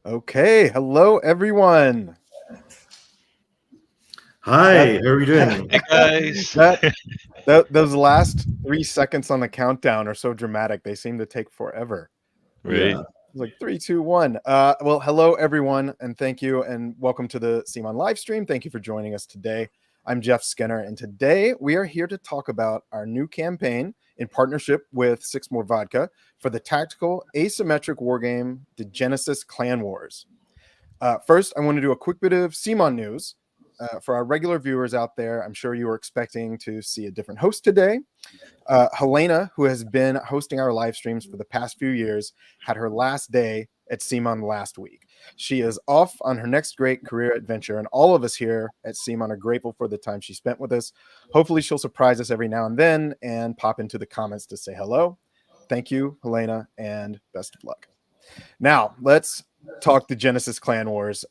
Okay, hello everyone. Hi, how are you doing? Hey guys. Those last 3 seconds on the countdown are so dramatic. They seem to take forever. Right. Yeah. It's like 3, 2, 1. Well, hello everyone, and thank you, and welcome to the CMON live stream. Thank you for joining us today. I'm Jeff Skinner, and today we are here to talk about our new campaign in partnership with SIXMOREVODKA for the tactical asymmetric wargame Degenesis Clan Wars. First, I want to do a quick bit of CMON news. For our regular viewers out there, I'm sure you were expecting to see a different host today. Helena, who has been hosting our live streams for the past few years, had her last day at CMON last week. She is off on her next great career adventure, and all of us here at CMON are grateful for the time she spent with us. Hopefully, she'll surprise us every now and then and pop into the comments to say hello. Thank you, Helena, and best of luck. Now, let's talk the Degenesis Clan Wars.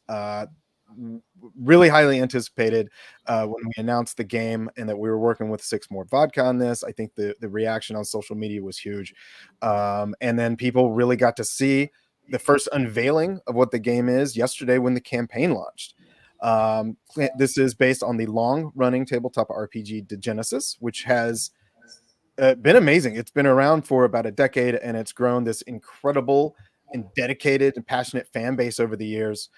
Really highly anticipated when we announced the game and that we were working with SIXMOREVODKA on this. I think the reaction on social media was huge. And then people really got to see the first unveiling of what the game is yesterday when the campaign launched. This is based on the long-running tabletop RPG Degenesis, which has been amazing. It's been around for about a decade, and it's grown this incredible and dedicated and passionate fan base over the years,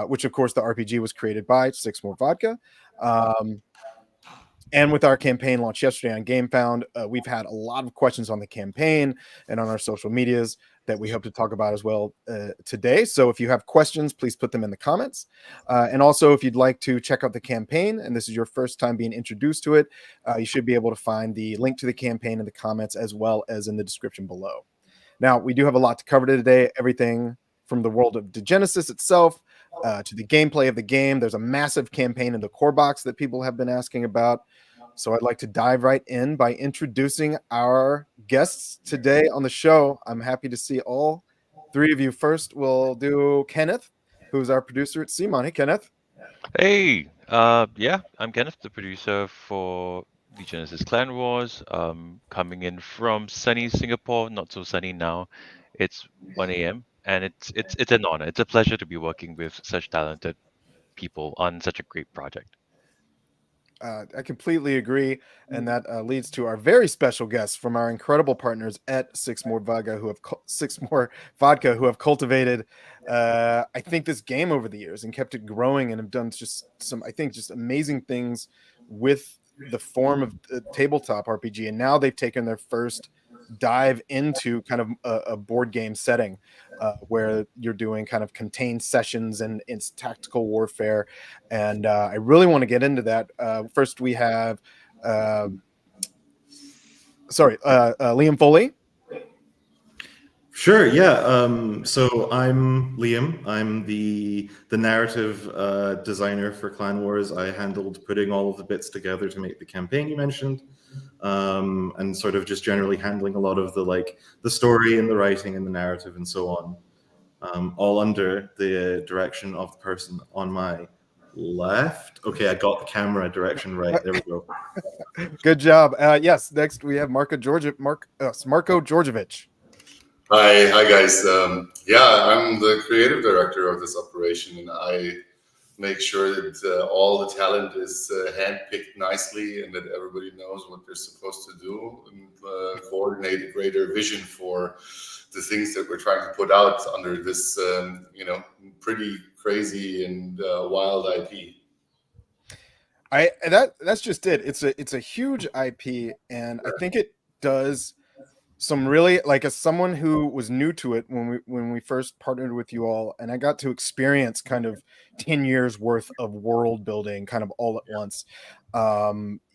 which of course the RPG was created by SIXMOREVODKA. And with our campaign launch yesterday on Gamefound, we've had a lot of questions on the campaign and on our social medias that we hope to talk about as well today. So if you have questions, please put them in the comments. And also, if you'd like to check out the campaign, and this is your first time being introduced to it, you should be able to find the link to the campaign in the comments as well as in the description below. Now, we do have a lot to cover today, everything from the world of Degenesis itself to the gameplay of the game. There's a massive campaign in the core box that people have been asking about. So I'd like to dive right in by introducing our guests today on the show. I'm happy to see all three of you. First, we'll do Kenneth, who's our producer at CMON. Hey, Kenneth. Hey. Yeah, I'm Kenneth, the producer for Degenesis Clan Wars. Coming in from sunny Singapore, not so sunny now. It's 1 a.m. and it's an honor. It's a pleasure to be working with such talented people on such a great project. I completely agree, and that leads to our very special guests from our incredible partners at SIXMOREVODKA, who have cultivated, I think, this game over the years and kept it growing, and have done just some, I think, just amazing things with the form of tabletop RPG. And now they've taken their first dive into kind of a board game setting where you're doing kind of contained sessions and it's tactical warfare. And I really want to get into that. First, we have Liam Foley. Sure, yeah. So I'm Liam. I'm the narrative designer for Clan Wars. I handled putting all of the bits together to make the campaign you mentioned, and sort of just generally handling a lot of the story and the writing and the narrative and so on, all under the direction of the person on my left. Okay, I got the camera direction right. There we go. Good job. Yes, next we have Marko Djurdjevic. Hi guys. I'm the creative director of this operation, and I make sure that all the talent is handpicked nicely and that everybody knows what they're supposed to do and coordinate a greater vision for the things that we're trying to put out under this, pretty crazy and wild IP. That's just it. It's a huge IP, and I think it does some really, like, as someone who was new to it when we first partnered with you all, and I got to experience kind of 10 years worth of world building kind of all at once.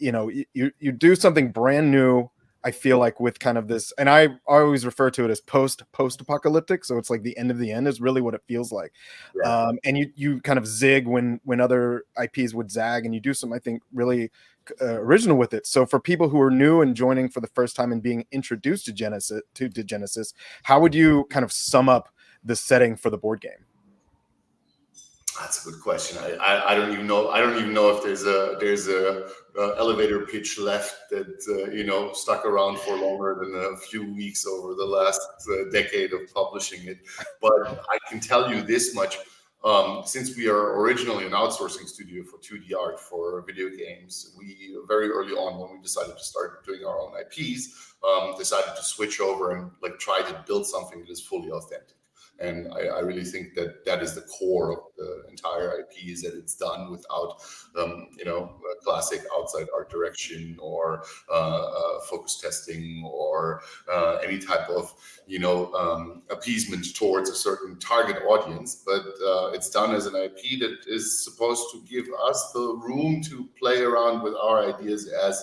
You do something brand new, I feel like, with kind of this, and I always refer to it as post-apocalyptic, so it's like the end of the end is really what it feels like. Yeah. And you kind of zig when other IPs would zag, and you do some, I think, really original with it. So for people who are new and joining for the first time and being introduced to Degenesis, how would you kind of sum up the setting for the board game? That's a good question. I don't even know. I don't even know if there's a elevator pitch left that stuck around for longer than a few weeks over the last decade of publishing it. But I can tell you this much: since we are originally an outsourcing studio for 2D art for video games, we very early on, when we decided to start doing our own IPs, decided to switch over and try to build something that is fully authentic. And I really think that is the core of the entire IP, is that it's done without, classic outside art direction or focus testing or any type of, appeasement towards a certain target audience. But it's done as an IP that is supposed to give us the room to play around with our ideas as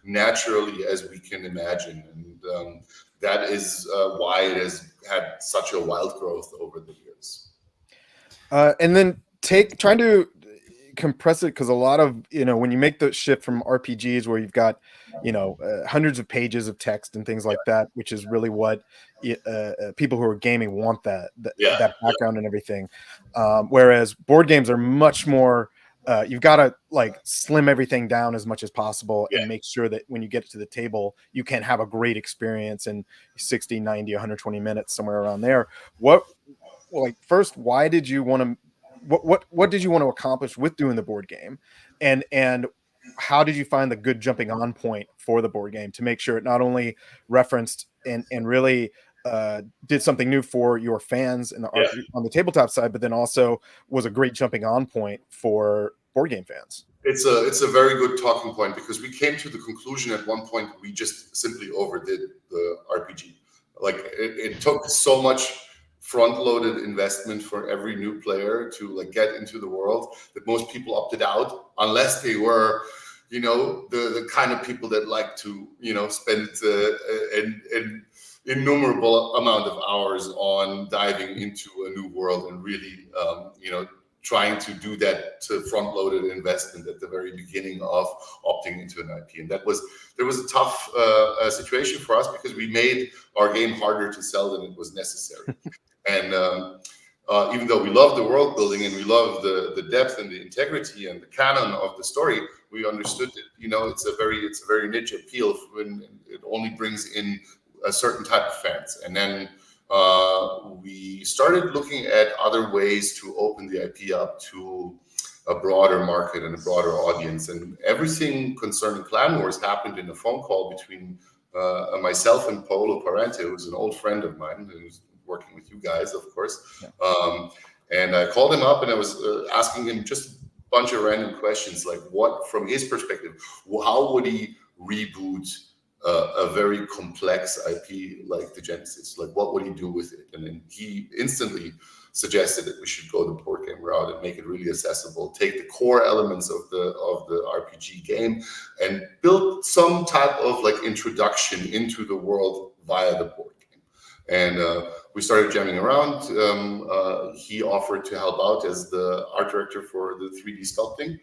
naturally as we can imagine. And that is why it has had such a wild growth over the years. And then trying to compress it, because a lot of, when you make the shift from RPGs where you've got, hundreds of pages of text and things like that, which is really what people who are gaming want, that background and everything. Whereas board games are much more, you've got to slim everything down as much as possible and make sure that when you get to the table, you can have a great experience in 60, 90, 120 minutes, somewhere around there. First, why did you want to, what did you want to accomplish with doing the board game? And how did you find the good jumping on point for the board game to make sure it not only referenced and really did something new for your fans and on the tabletop side, but then also was a great jumping on point for board game fans? It's a very good talking point, because we came to the conclusion at one point we just simply overdid the RPG. It took so much front-loaded investment for every new player to get into the world that most people opted out, unless they were the kind of people that like to spend an innumerable amount of hours on diving into a new world and really trying to do that front-loaded investment at the very beginning of opting into an IP. And there was a tough situation for us, because we made our game harder to sell than it was necessary. And even though we love the world building and we love the depth and the integrity and the canon of the story, we understood that it's a very niche appeal when it only brings in a certain type of fans. And then we started looking at other ways to open the IP up to a broader market and a broader audience. And everything concerning Clan Wars happened in a phone call between myself and Paolo Parente, who's an old friend of mine, who's working with you guys, of course. Yeah. And I called him up and I was asking him just a bunch of random questions, like what, from his perspective, how would he reboot a very complex IP like Degenesis? Like, what would he do with it? And then he instantly suggested that we should go the board game route and make it really accessible, take the core elements of the RPG game and build some type of introduction into the world via the board game. And we started jamming around. He offered to help out as the art director for the 3D sculpting,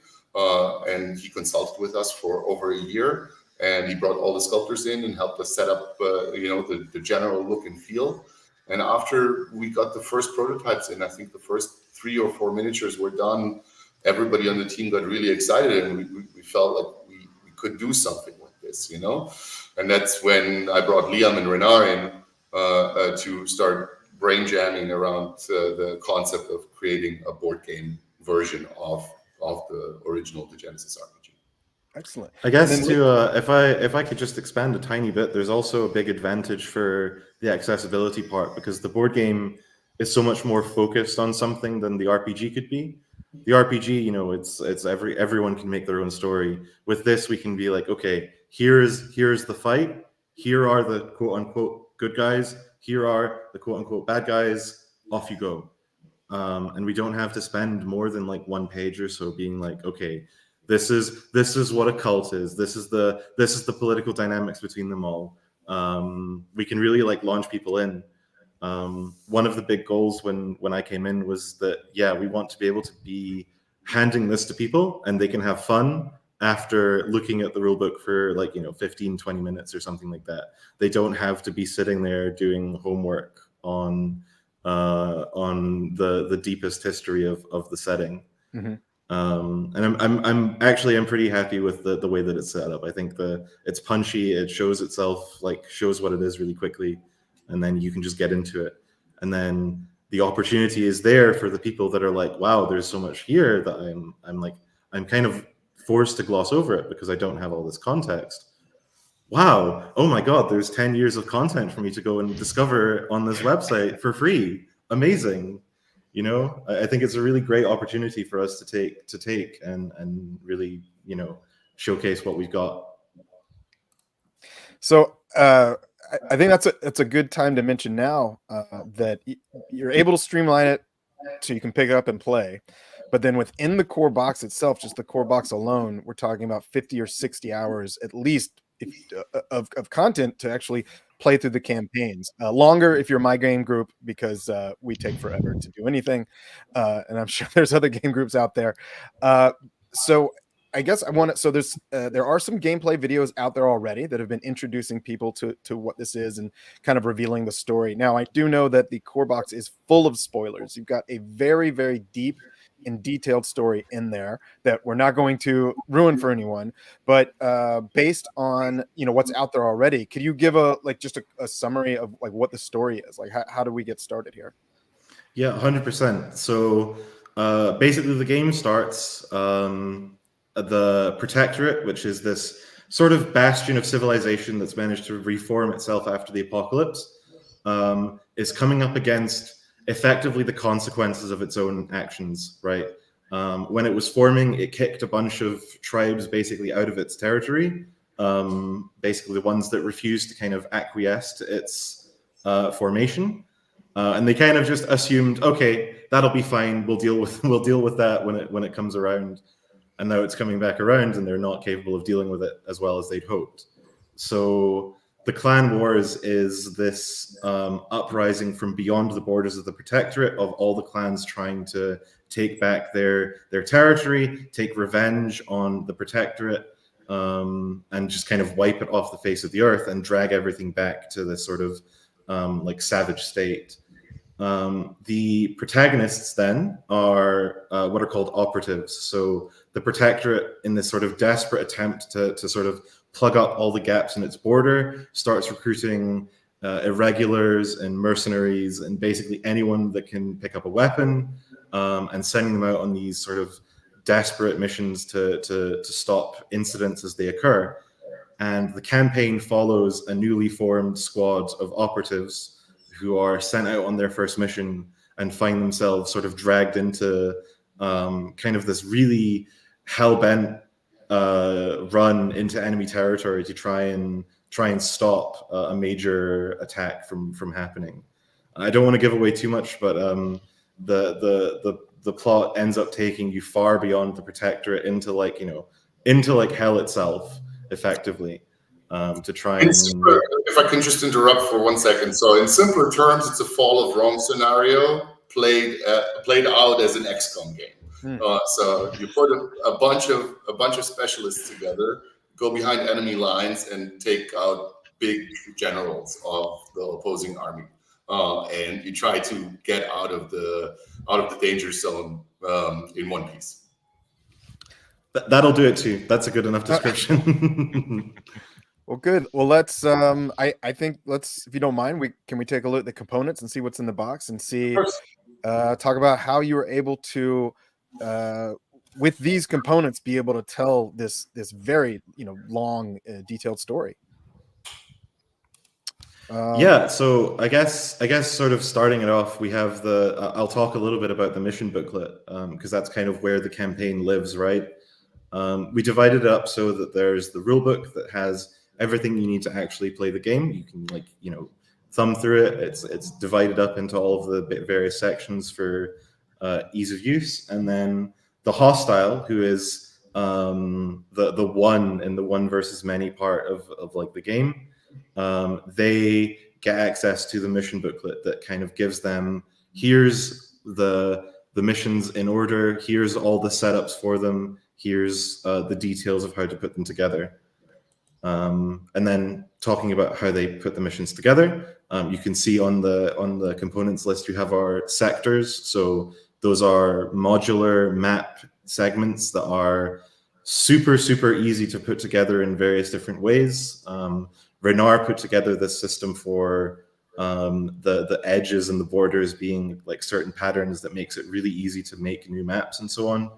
and he consulted with us for over a year. And he brought all the sculptors in and helped us set up, the general look and feel. And after we got the first prototypes in, I think the first 3 or 4 miniatures were done, everybody on the team got really excited, and we felt like we could do something with this, And that's when I brought Liam and Renard in to start brain jamming around the concept of creating a board game version of the original Degenesis RPG. Excellent. I guess if I could just expand a tiny bit, there's also a big advantage for the accessibility part, because the board game is so much more focused on something than the RPG could be. The RPG, it's everyone can make their own story. With this, we can be like, okay, here's the fight. Here are the quote unquote good guys. Here are the quote unquote bad guys. Off you go. And we don't have to spend more than 1 page or so being like, okay, this is what a cult is. This is the political dynamics between them all. We can really launch people in. One of the big goals when I came in was that, we want to be able to be handing this to people and they can have fun after looking at the rule book for 15, 20 minutes or something like that. They don't have to be sitting there doing homework on on the deepest history of the setting. Mm-hmm. And I'm pretty happy with the way that it's set up. I think it's punchy. It shows itself, like shows what it is really quickly, and then you can just get into it. And then the opportunity is there for the people that are like, wow, there's so much here that I'm kind of forced to gloss over it because I don't have all this context. Wow, oh my God, there's 10 years of content for me to go and discover on this website for free. Amazing. You know, I think it's a really great opportunity for us to take and really, you know, showcase what we've got. So I think that's a good time to mention now that you're able to streamline it so you can pick it up and play. But then within the core box itself, just the core box alone, we're talking about 50 or 60 hours at least of content to actually play through the campaigns. Longer if you're my game group, because we take forever to do anything. And I'm sure there's other game groups out there. So I guess I want to. So there are some gameplay videos out there already that have been introducing people to what this is and kind of revealing the story. Now, I do know that the core box is full of spoilers. You've got a very, very deep and detailed story in there that we're not going to ruin for anyone. But based on what's out there already, could you give just a summary of like what the story is? Like how do we get started here? Yeah, 100%. So basically, the game starts. The Protectorate, which is this sort of bastion of civilization that's managed to reform itself after the apocalypse, is coming up against effectively the consequences of its own actions, right? When it was forming, it kicked a bunch of tribes basically out of its territory, basically the ones that refused to kind of acquiesce to its formation. And they kind of just assumed, okay, that'll be fine. We'll deal with that when it comes around. And now it's coming back around, and they're not capable of dealing with it as well as they'd hoped. So the Clan Wars is this uprising from beyond the borders of the Protectorate of all the clans trying to take back their territory, take revenge on the Protectorate, and just kind of wipe it off the face of the earth and drag everything back to this sort of like savage state. The protagonists then are what are called operatives. So the Protectorate, in this sort of desperate attempt to sort of plug up all the gaps in its border, starts recruiting irregulars and mercenaries and basically anyone that can pick up a weapon, and sending them out on these sort of desperate missions to stop incidents as they occur. And the campaign follows a newly formed squad of operatives who are sent out on their first mission and find themselves sort of dragged into kind of this really hell-bent run into enemy territory to try and stop a major attack from happening. I don't want to give away too much, but the plot ends up taking you far beyond the Protectorate into hell itself, effectively, to try and. If I can just interrupt for 1 second. So in simpler terms, it's a fall of Rome scenario played out as an XCOM game. So you put a bunch of specialists together, go behind enemy lines, and take out big generals of the opposing army, and you try to get out of the danger zone in one piece. That'll do it too. That's a good enough description. Well, good. Well, let's. I think let's, if you don't mind, can we take a look at the components and see what's in the box and see, talk about how you were able to, with these components, be able to tell this very long, detailed story. Yeah. So I guess sort of starting it off, we have I'll talk a little bit about the mission booklet, because that's kind of where the campaign lives, right? We divided it up so that there's the rule book that has everything you need to actually play the game. You can thumb through it. It's divided up into all of the various sections for ease of use. And then the hostile, who is the one in the one versus many part of like the game, they get access to the mission booklet that kind of gives them, here's the missions in order, here's all the setups for them, here's the details of how to put them together. And then talking about how they put the missions together, you can see on the components list you have our sectors. So those are modular map segments that are super easy to put together in various different ways. Renard put together this system for the edges and the borders being like certain patterns that makes it really easy to make new maps and so on.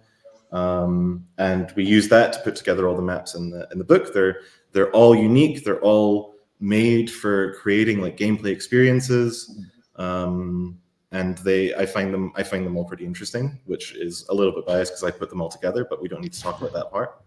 And we use that to put together all the maps in the book. They're all unique. They're all made for creating like gameplay experiences. And I find them all pretty interesting, which is a little bit biased because I put them all together, but we don't need to talk about that part.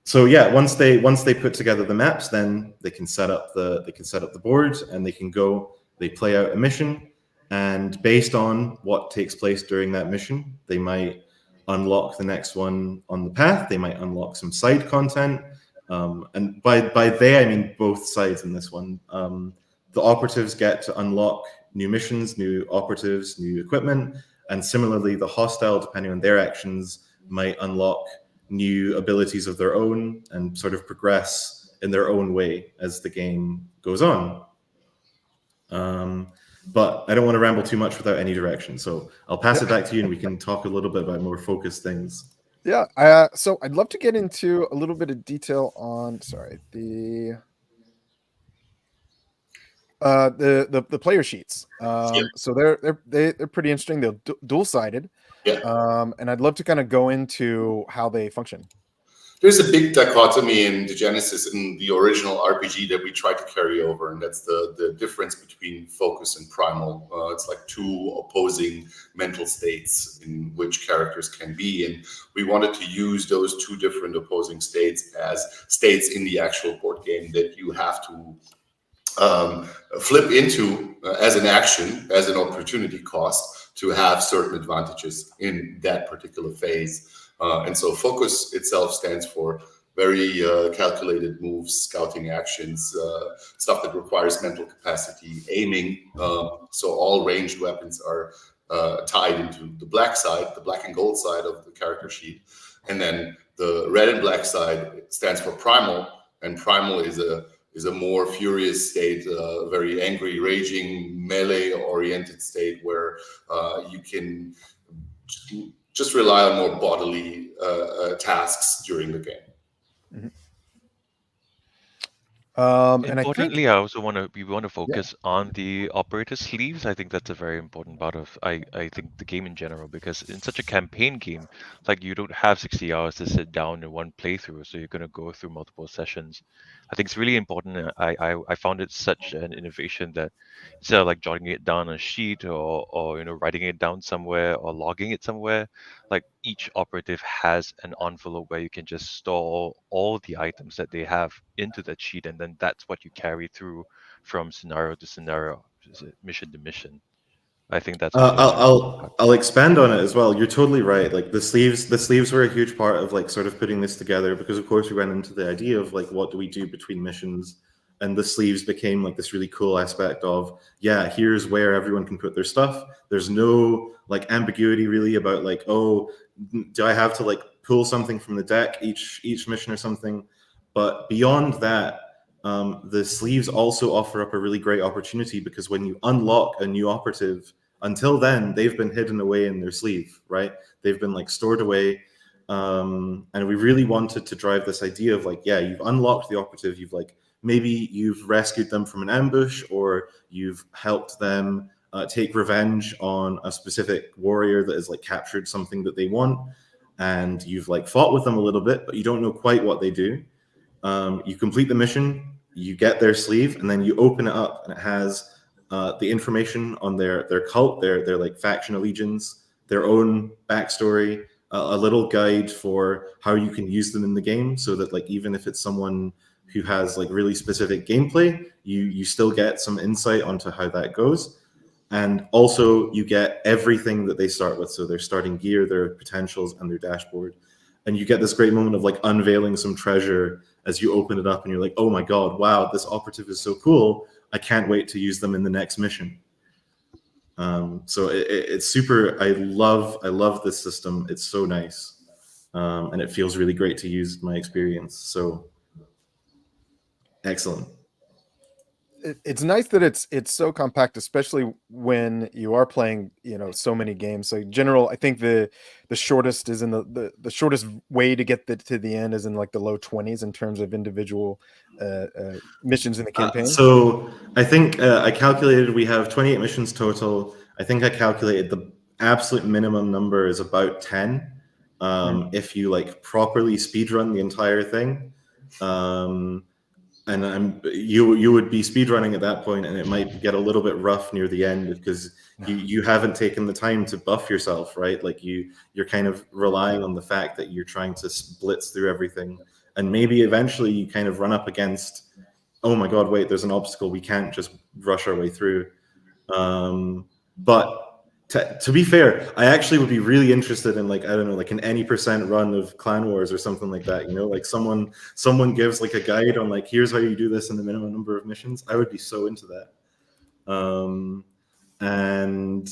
So yeah, once they put together the maps, then they can set up the board and they play out a mission, and based on what takes place during that mission, they might unlock the next one on the path. They might unlock some side content, and by they I mean both sides in this one. The operatives get to unlock new missions, new operatives, new equipment, and similarly the hostile, depending on their actions, might unlock new abilities of their own and sort of progress in their own way as the game goes on. But I don't want to ramble too much without any direction, so I'll pass it back to you and we can talk a little bit about more focused things. Yeah, so I'd love to get into a little bit of detail on the player sheets. So they're pretty interesting. They're dual-sided. Yeah. And I'd love to kind of go into how they function. There's a big dichotomy in Degenesis in the original RPG that we tried to carry over, and that's the difference between focus and primal. It's like two opposing mental states in which characters can be, and we wanted to use those two different opposing states as states in the actual board game that you have to flip into as an action, as an opportunity cost to have certain advantages in that particular phase. And so focus itself stands for very calculated moves, scouting actions, stuff that requires mental capacity, aiming. So all ranged weapons are tied into the black side, the black and gold side of the character sheet. And then the red and black side stands for primal, and primal is a more furious state, a very angry, raging, melee-oriented state where you can just rely on more bodily tasks during the game. Mm-hmm. Importantly, we want to focus on the operator sleeves. I think that's a very important part of I think the game in general, because in such a campaign game, like you don't have 60 hours to sit down in one playthrough, so you're going to go through multiple sessions. I think it's really important. I found it such an innovation that instead of like jotting it down on a sheet or writing it down somewhere or logging it somewhere, like each operative has an envelope where you can just store all the items that they have into that sheet, and then that's what you carry through from scenario to scenario, mission to mission. I think that's I'll expand on it as well. You're totally right. Like the sleeves were a huge part of like sort of putting this together, because of course we ran into the idea of like what do we do between missions, and the sleeves became like this really cool aspect of, yeah, here's where everyone can put their stuff. There's no like ambiguity really about like, oh, do I have to like pull something from the deck each mission or something? But beyond that, the sleeves also offer up a really great opportunity, because when you unlock a new operative, until then they've been hidden away in their sleeve, right? They've been like stored away, and we really wanted to drive this idea of like, yeah, you've unlocked the operative, maybe you've rescued them from an ambush, or you've helped them take revenge on a specific warrior that has like captured something that they want, and you've like fought with them a little bit, but you don't know quite what they do. You complete the mission, you get their sleeve, and then you open it up, and it has the information on their cult, their like faction allegiance, their own backstory, a little guide for how you can use them in the game, so that like even if it's someone who has like really specific gameplay, you still get some insight onto how that goes. And also you get everything that they start with, so their starting gear, their potentials, and their dashboard. And you get this great moment of like unveiling some treasure as you open it up, and you're like, oh my god, wow, this operative is so cool, I can't wait to use them in the next mission. So it's super. I love this system. It's so nice. and it feels really great to use in my experience. So excellent. It's nice that it's so compact, especially when you are playing, so many games. So general, I think the shortest is in the shortest way to get to the end is in like the low 20s in terms of individual missions in the campaign. So I think I calculated we have 28 missions total. I think I calculated the absolute minimum number is about 10. If you like properly speedrun the entire thing. And you would be speedrunning at that point, and it might get a little bit rough near the end because you haven't taken the time to buff yourself, right? Like you're kind of relying on the fact that you're trying to blitz through everything, and maybe eventually you kind of run up against, oh my god, wait, there's an obstacle, we can't just rush our way through. But to be fair, I actually would be really interested in, like, I don't know, like an any % run of Clan Wars or something like that, like someone gives like a guide on like, here's how you do this in the minimum number of missions. I would be so into that. And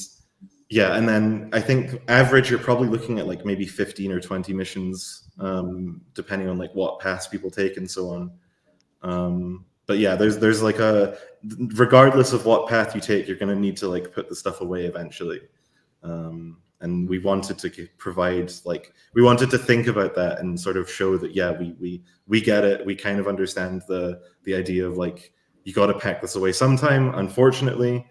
yeah, and then I think average you're probably looking at like maybe 15 or 20 missions, depending on like what paths people take and so on. But yeah, there's like regardless of what path you take, you're going to need to like put the stuff away eventually. And we wanted to provide, like, we wanted to think about that and sort of show that, yeah, we get it. We kind of understand the idea of like, you got to pack this away sometime. Unfortunately,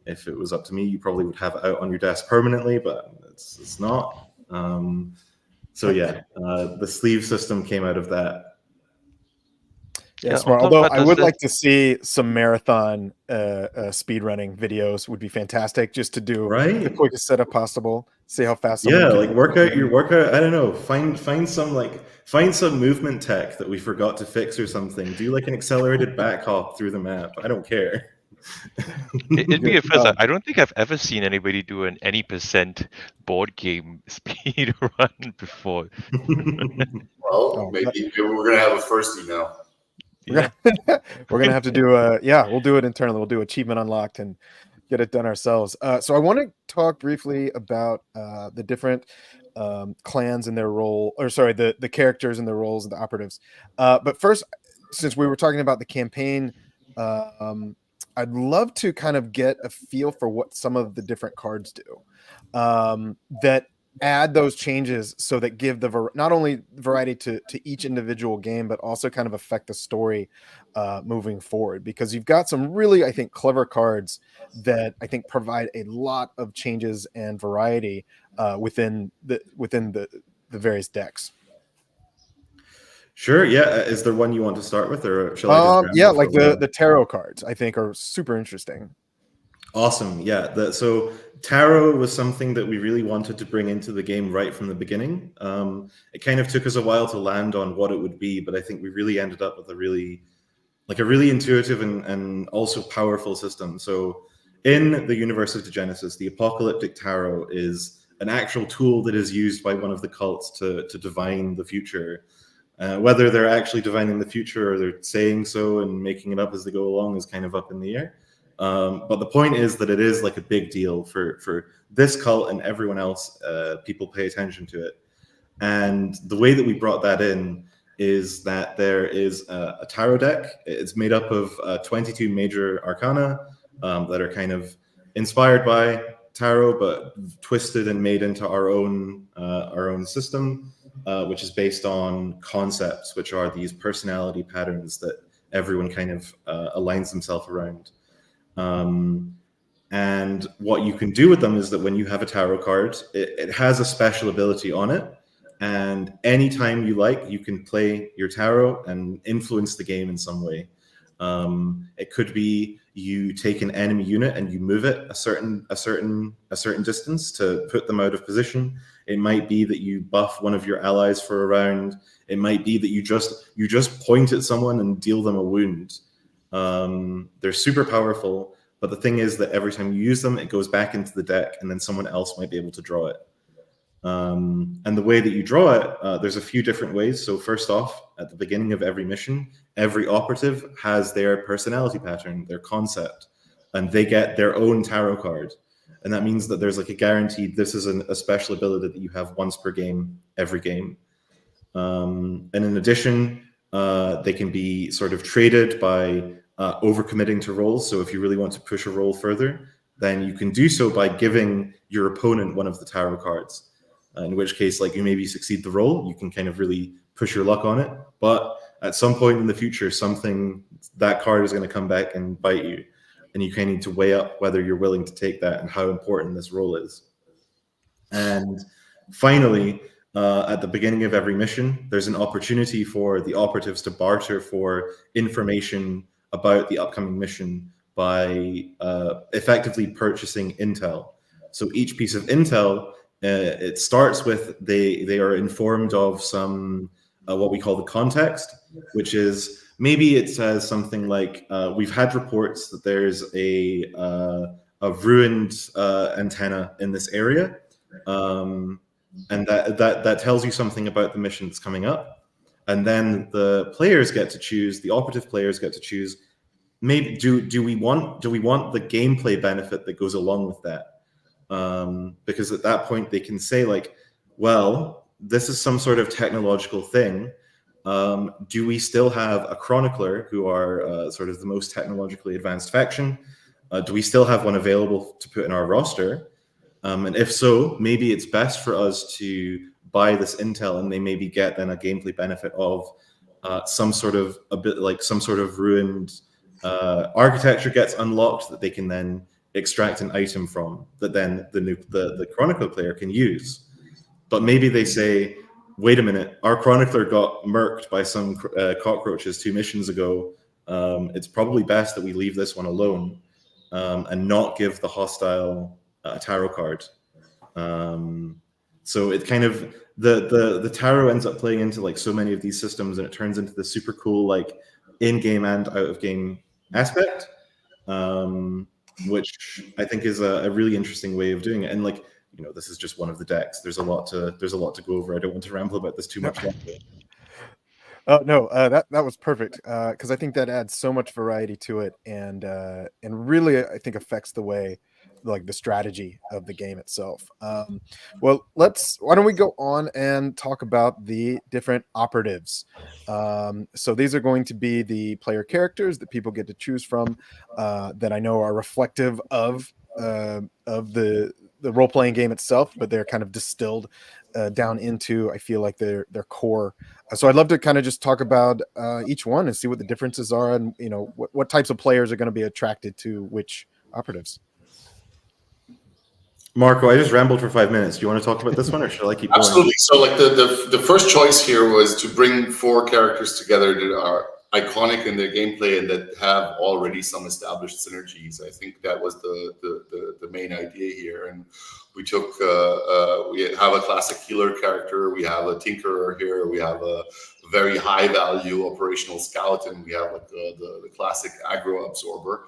if it was up to me, you probably would have it out on your desk permanently, but it's not. So yeah, the sleeve system came out of that. Yeah, smart. Although I would like to see some marathon speedrunning videos would be fantastic, just to do the quickest setup possible. See how fast. Yeah, like work out your workout. I don't know. Find some movement tech that we forgot to fix or something. Do like an accelerated back hop through the map. I don't care. It'd be a first. I don't think I've ever seen anybody do an any % board game speed run before. Well, maybe we're gonna have a firstie now. Yeah. We're gonna have to do we'll do it internally. We'll do achievement unlocked and get it done ourselves. So I want to talk briefly about the different clans and their role, or sorry, the characters and their roles of the operatives. But first, since we were talking about the campaign, I'd love to kind of get a feel for what some of the different cards do that add those changes, so that give the not only variety to each individual game, but also kind of affect the story moving forward, because you've got some really, I think, clever cards that I think provide a lot of changes and variety within the various decks. Sure. Yeah. Is there one you want to start with, or shall I just yeah, like the tarot cards, I think, are super interesting. Awesome. Yeah. So tarot was something that we really wanted to bring into the game right from the beginning. It kind of took us a while to land on what it would be, but I think we really ended up with a really intuitive and also powerful system. So in the universe of Degenesis, the apocalyptic tarot is an actual tool that is used by one of the cults to divine the future. Whether they're actually divining the future or they're saying so and making it up as they go along is kind of up in the air. But the point is that it is like a big deal for this cult and everyone else. People pay attention to it. And the way that we brought that in is that there is a tarot deck. It's made up of 22 major arcana that are kind of inspired by tarot, but twisted and made into our own system, which is based on concepts, which are these personality patterns that everyone kind of aligns themselves around. And what you can do with them is that when you have a tarot card, it has a special ability on it. And anytime you like, you can play your tarot and influence the game in some way. It could be you take an enemy unit and you move it a certain distance to put them out of position. It might be that you buff one of your allies for a round. It might be that you just point at someone and deal them a wound. They're super powerful, but the thing is that every time you use them, it goes back into the deck, and then someone else might be able to draw it. And the way that you draw it, there's a few different ways. So first off, at the beginning of every mission, every operative has their personality pattern, their concept, and they get their own tarot card. And that means that there's like a guaranteed, this is a special ability that you have once per game, every game. And in addition, they can be sort of traded by overcommitting to rolls. So if you really want to push a roll further, then you can do so by giving your opponent one of the tarot cards. In which case, like, you maybe succeed the roll, you can kind of really push your luck on it. But at some point in the future, that card is going to come back and bite you. And you kind of need to weigh up whether you're willing to take that and how important this roll is. And finally, at the beginning of every mission, there's an opportunity for the operatives to barter for information about the upcoming mission by effectively purchasing intel. So each piece of intel, it starts with they are informed of some what we call the context, which is maybe it says something like we've had reports that there's a ruined antenna in this area. And that tells you something about the mission that's coming up. And then the players get to choose, the operative players get to choose, maybe do we want the gameplay benefit that goes along with that? Because at that point they can say, like, well, this is some sort of technological thing. Do we still have a chronicler, who are sort of the most technologically advanced faction? Do we still have one available to put in our roster? And if so, maybe it's best for us to buy this intel, and they maybe get then a gameplay benefit of some sort of ruined architecture gets unlocked that they can then extract an item from, that then the chronicler player can use. But maybe they say, wait a minute, our chronicler got murked by some cockroaches 2 missions ago. It's probably best that we leave this one alone and not give the hostile tarot card. So it kind of the tarot ends up playing into like so many of these systems, and it turns into the super cool like in-game and out-of-game aspect, which I think is a really interesting way of doing it. And like, you know, this is just one of the decks. There's a lot to go over. I don't want to ramble about this too much longer. Oh no, that was perfect, because I think that adds so much variety to it, and really I think affects the way, like, the strategy of the game itself. Well, why don't we go on and talk about the different operatives? So these are going to be the player characters that people get to choose from, that I know are reflective of the role-playing game itself, but they're kind of distilled down into, I feel like, their core. So I'd love to kind of just talk about each one and see what the differences are, and, you know, what types of players are going to be attracted to which operatives. Marco, I just rambled for 5 minutes. Do you want to talk about this one, or shall I keep going? Absolutely. So, like, the first choice here was to bring 4 characters together that are iconic in their gameplay and that have already some established synergies. I think that was the main idea here. And we took we have a classic healer character, we have a tinkerer here, we have a very high value operational scout, and we have like the classic aggro absorber.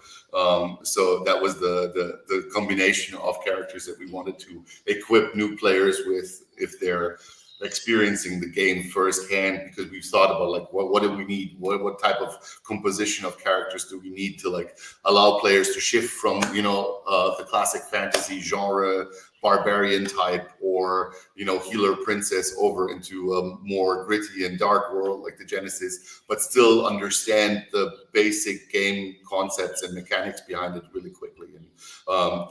So that was the combination of characters that we wanted to equip new players with if they're experiencing the game firsthand, because we've thought about like what do we need, what type of composition of characters do we need to like allow players to shift from, you know, the classic fantasy genre barbarian type, or, you know, healer princess, over into a more gritty and dark world like the Degenesis, but still understand the basic game concepts and mechanics behind it really quickly. And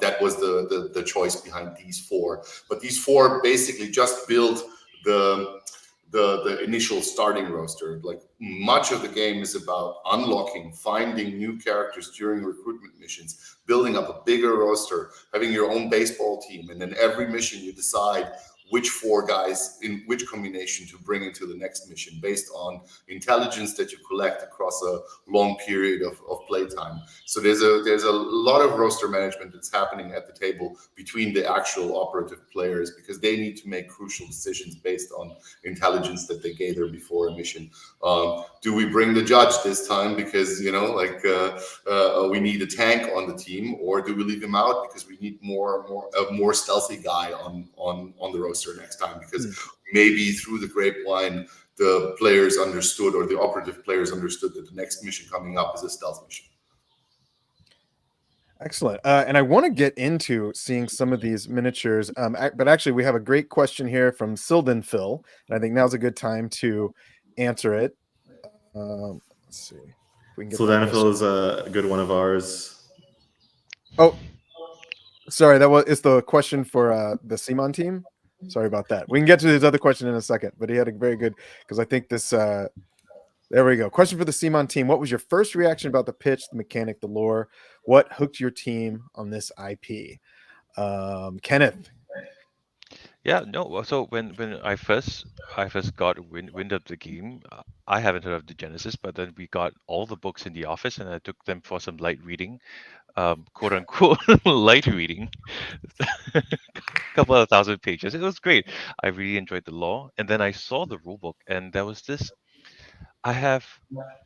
that was the choice behind these 4. But these 4 basically just build the initial starting roster. Like, much of the game is about unlocking, finding new characters during recruitment missions, building up a bigger roster, having your own baseball team, and then every mission you decide which 4 guys in which combination to bring into the next mission based on intelligence that you collect across a long period of playtime. So there's a lot of roster management that's happening at the table between the actual operative players, because they need to make crucial decisions based on intelligence that they gather before a mission. Do we bring the judge this time because, you know, like we need a tank on the team, or do we leave him out because we need a more stealthy guy on the roster next time, because maybe through the grapevine the players understood, or the operative players understood, that the next mission coming up is a stealth mission. Excellent. And I want to get into seeing some of these miniatures. But actually, we have a great question here from Silden Phil, and I think now's a good time to answer it. Let's see if we can get that on the Sildenafil is a good one of ours. Oh, sorry, it's the question for the CMON team. Sorry about that. We can get to his other question in a second, but he had a very good, because I think this there we go. Question for the CMON team. What was your first reaction about the pitch, the mechanic, the lore? What hooked your team on this IP? Kenneth. Yeah, no. So when I first got wind of the game, I haven't heard of Degenesis, but then we got all the books in the office, and I took them for some light reading, quote unquote light reading, a couple of thousand pages. It was great. I really enjoyed the lore, and then I saw the rulebook, and there was this. I have,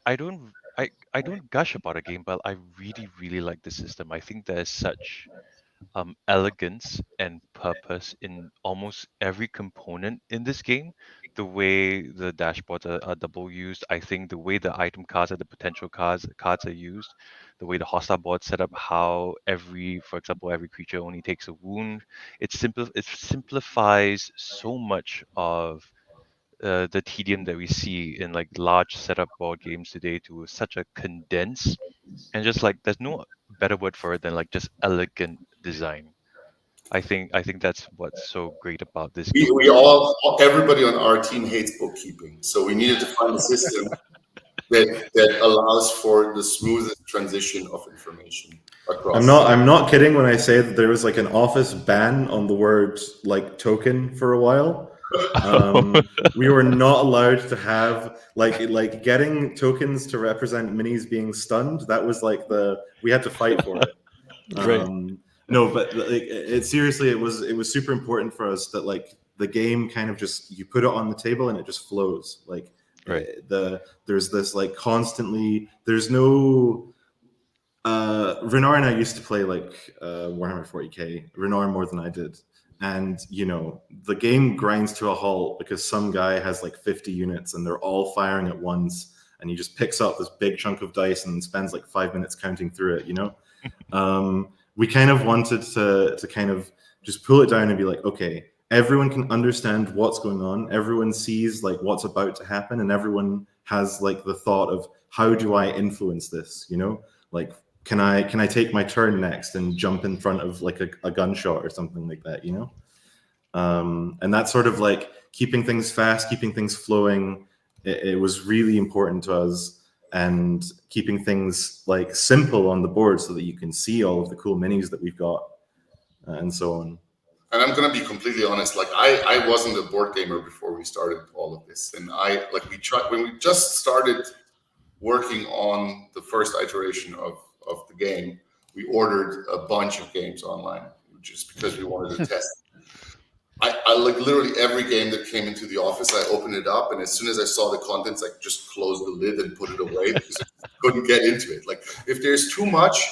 I don't, I don't gush about a game, but I really like the system. I think there's such elegance and purpose in almost every component in this game. The way the dashboards are double used, I think the way the item cards and the potential cards are used, the way the hostile board set up, how for example, every creature only takes a wound. It simplifies so much of the tedium that we see in like large setup board games today to such a condensed and just like there's no better word for it than like just elegant design. I think that's what's so great about this game. Everybody on our team hates bookkeeping, so we needed to find a system that allows for the smoothest transition of information across. I'm not kidding when I say that there was like an office ban on the word like token for a while. We were not allowed to have like getting tokens to represent minis being stunned. That was like we had to fight for it. Right. No, but like seriously, it was super important for us that like the game kind of just you put it on the table and it just flows. Like Right. There's this like constantly. There's no. Renar and I used to play like Warhammer 40k. Renar more than I did, and you know the game grinds to a halt because some guy has like 50 units and they're all firing at once, and he just picks up this big chunk of dice and spends like 5 minutes counting through it. You know. We kind of wanted to kind of just pull it down and be like, okay, everyone can understand what's going on. Everyone sees like what's about to happen, and everyone has like the thought of how do I influence this? You know, like can I take my turn next and jump in front of like a gunshot or something like that? You know, and that's sort of like keeping things fast, keeping things flowing. It was really important to us. And keeping things like simple on the board so that you can see all of the cool minis that we've got and so on. And I'm going to be completely honest, like I wasn't a board gamer before we started all of this. And when we just started working on the first iteration of the game, we ordered a bunch of games online just because we wanted to test. I like literally every game that came into the office, I opened it up, and as soon as I saw the contents, I just closed the lid and put it away because I couldn't get into it. Like if there's too much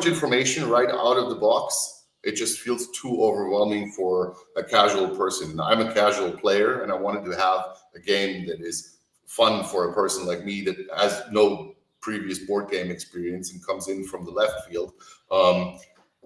information right out of the box, it just feels too overwhelming for a casual person. And I'm a casual player, and I wanted to have a game that is fun for a person like me that has no previous board game experience and comes in from the left field.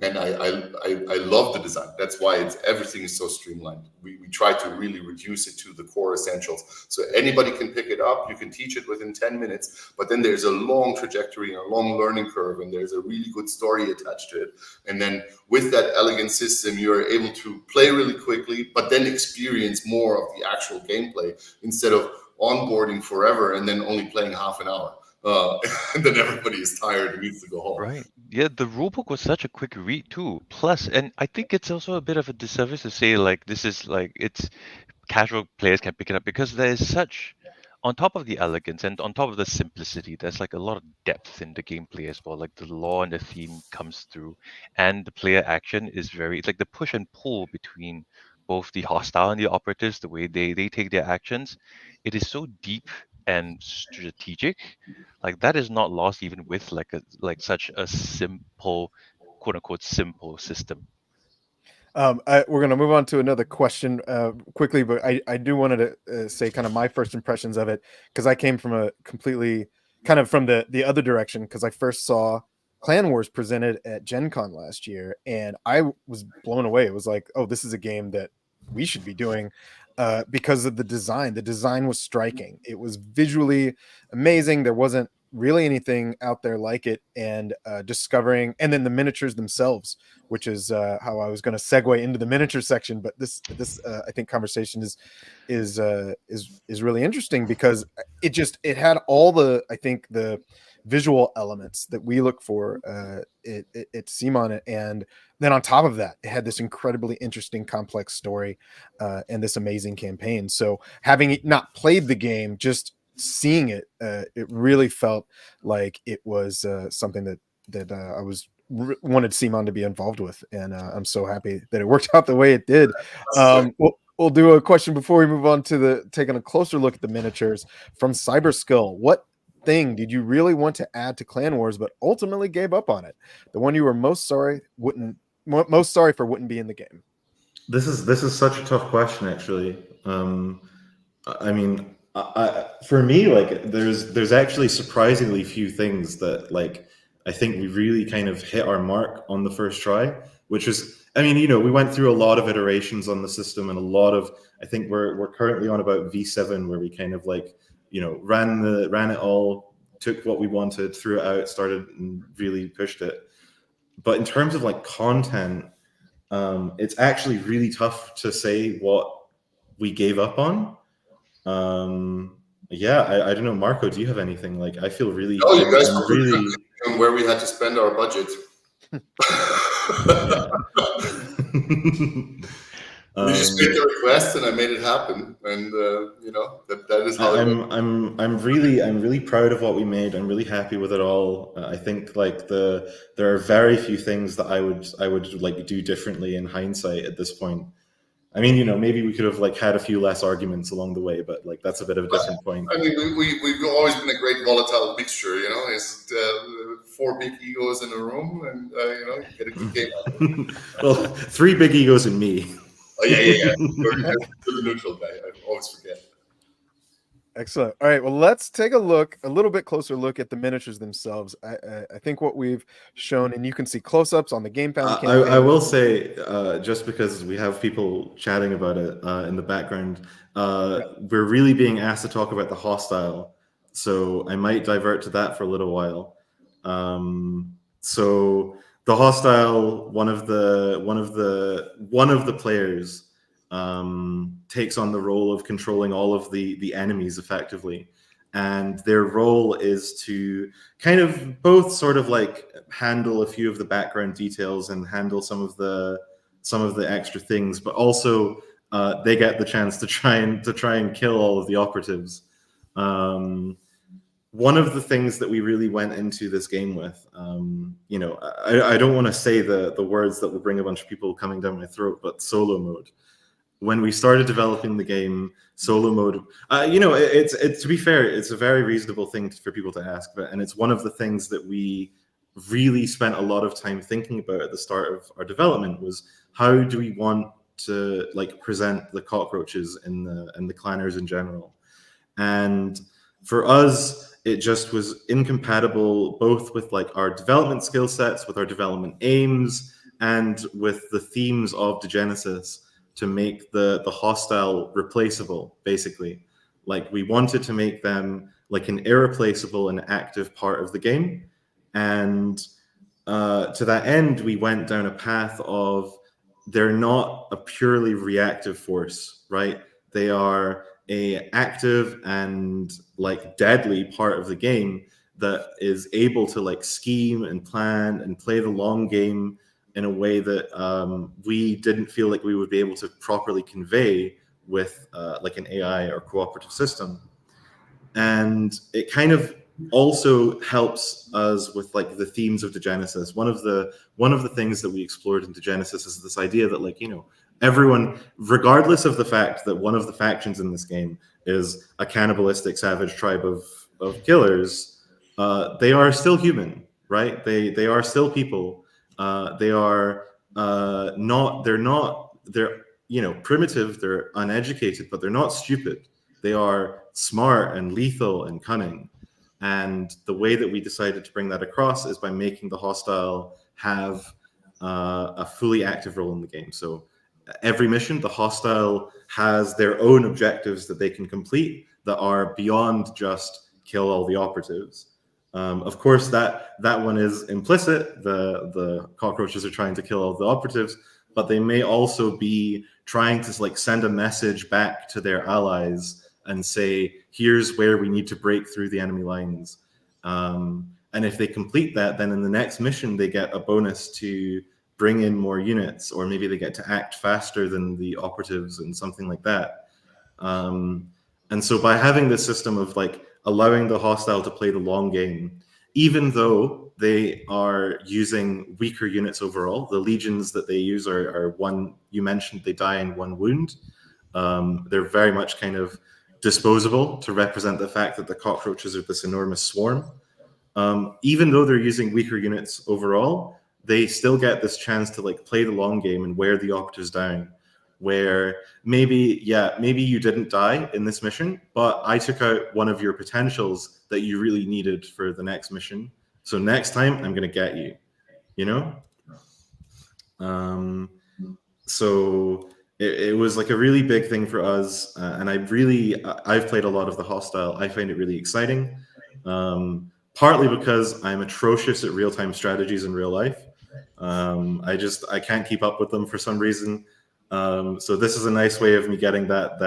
And I love the design. That's why everything is so streamlined. We try to really reduce it to the core essentials. So anybody can pick it up. You can teach it within 10 minutes, but then there's a long trajectory and a long learning curve, and there's a really good story attached to it. And then with that elegant system, you're able to play really quickly, but then experience more of the actual gameplay instead of onboarding forever and then only playing half an hour. And then everybody is tired and needs to go home. Right. Yeah, the rulebook was such a quick read too. Plus, and I think it's also a bit of a disservice to say like this is like it's casual players can pick it up because there is such on top of the elegance and on top of the simplicity, there's like a lot of depth in the gameplay as well. Like the lore and the theme comes through, and the player action is it's like the push and pull between both the hostile and the operatives, the way they take their actions. It is so deep and strategic. Like that is not lost even with such a simple, quote unquote, simple system. We're going to move on to another question quickly, but I do wanted to say kind of my first impressions of it because I came from a completely kind of from the other direction because I first saw Clan Wars presented at Gen Con last year, and I was blown away. It was like, oh, this is a game that we should be doing because of the design. The design was striking. It was visually amazing. There wasn't really anything out there like it, and discovering, and then the miniatures themselves, which is how I was going to segue into the miniature section. But this I think conversation is really interesting because it had all the, I think, the visual elements that we look for at CMON, and then on top of that, it had this incredibly interesting, complex story and this amazing campaign. So having not played the game, just seeing it, it really felt like it was something that I wanted CMON to be involved with, and I'm so happy that it worked out the way it did. We'll do a question before we move on to taking a closer look at the miniatures from Cyberskull. What thing did you really want to add to Clan Wars but ultimately gave up on it? The one you were most sorry for wouldn't be in the game. This is such a tough question, actually. I mean, for me, like, there's actually surprisingly few things that, like, I think we really kind of hit our mark on the first try, which is, I mean, we went through a lot of iterations on the system, and a lot of, I think we're currently on about V7, where we kind of like, ran it all, took what we wanted, threw it out, started and really pushed it. But in terms of like content, it's actually really tough to say what we gave up on. Yeah, I don't know, Marco, do you have anything? Like, I feel really, oh, you guys were really on where we had to spend our budget. We just made the request, and I made it happen, and that is how. I'm really proud of what we made. I'm really happy with it all. I think like there are very few things that I would like do differently in hindsight at this point. I mean, maybe we could have like had a few less arguments along the way, but like that's a bit of a different point. I mean, we've always been a great volatile mixture. It's 4 big egos in a room, and get a good game. Well, 3 big egos in me. Oh, yeah. You're the neutral guy. I always forget. Excellent. All right. Well, let's take a little bit closer look at the miniatures themselves. I think what we've shown, and you can see close-ups on the Gamefound campaign. I will say, just because we have people chatting about it in the background, we're really being asked to talk about the hostile, so I might divert to that for a little while. So the hostile, one of the players takes on the role of controlling all of the enemies effectively, and their role is to kind of both sort of like handle a few of the background details and handle some of the extra things, but also they get the chance to try and kill all of the operatives. One of the things that we really went into this game with, I don't want to say the words that will bring a bunch of people coming down my throat, but solo mode. When we started developing the game, solo mode, it's to be fair, it's a very reasonable thing for people to ask, and it's one of the things that we really spent a lot of time thinking about at the start of our development, was how do we want to like present the cockroaches and the clanners in general. And for us, it just was incompatible both with like our development skill sets, with our development aims, and with the themes of Degenesis, to make the hostile replaceable, basically. Like, we wanted to make them like an irreplaceable and active part of the game. And to that end, we went down a path of, they're not a purely reactive force, right? They are a active and like deadly part of the game that is able to like scheme and plan and play the long game in a way that we didn't feel like we would be able to properly convey with like an AI or cooperative system. And it kind of also helps us with like the themes of Degenesis. One of the things that we explored in Degenesis is this idea that, like, everyone, regardless of the fact that one of the factions in this game is a cannibalistic savage tribe of killers, they are still human, right? They are still people. They're primitive, they're uneducated, but they're not stupid. They are smart and lethal and cunning. And the way that we decided to bring that across is by making the hostile have a fully active role in the game. So every mission, the hostile has their own objectives that they can complete that are beyond just kill all the operatives. Of course, that one is implicit. The cockroaches are trying to kill all the operatives, but they may also be trying to like send a message back to their allies and say, here's where we need to break through the enemy lines. And if they complete that, then in the next mission, they get a bonus to bring in more units, or maybe they get to act faster than the operatives and something like that. And so by having this system of like allowing the hostile to play the long game, even though they are using weaker units overall, the legions that they use are one, you mentioned they die in one wound. They're very much kind of disposable to represent the fact that the cockroaches are this enormous swarm. Even though they're using weaker units overall, they still get this chance to like play the long game and wear the operatives down, where maybe you didn't die in this mission, but I took out one of your potentials that you really needed for the next mission. So next time I'm going to get you, you know? So it was like a really big thing for us. And I've played a lot of the hostile. I find it really exciting. Partly because I'm atrocious at real-time strategies in real life. I can't keep up with them for some reason. So this is a nice way of me getting that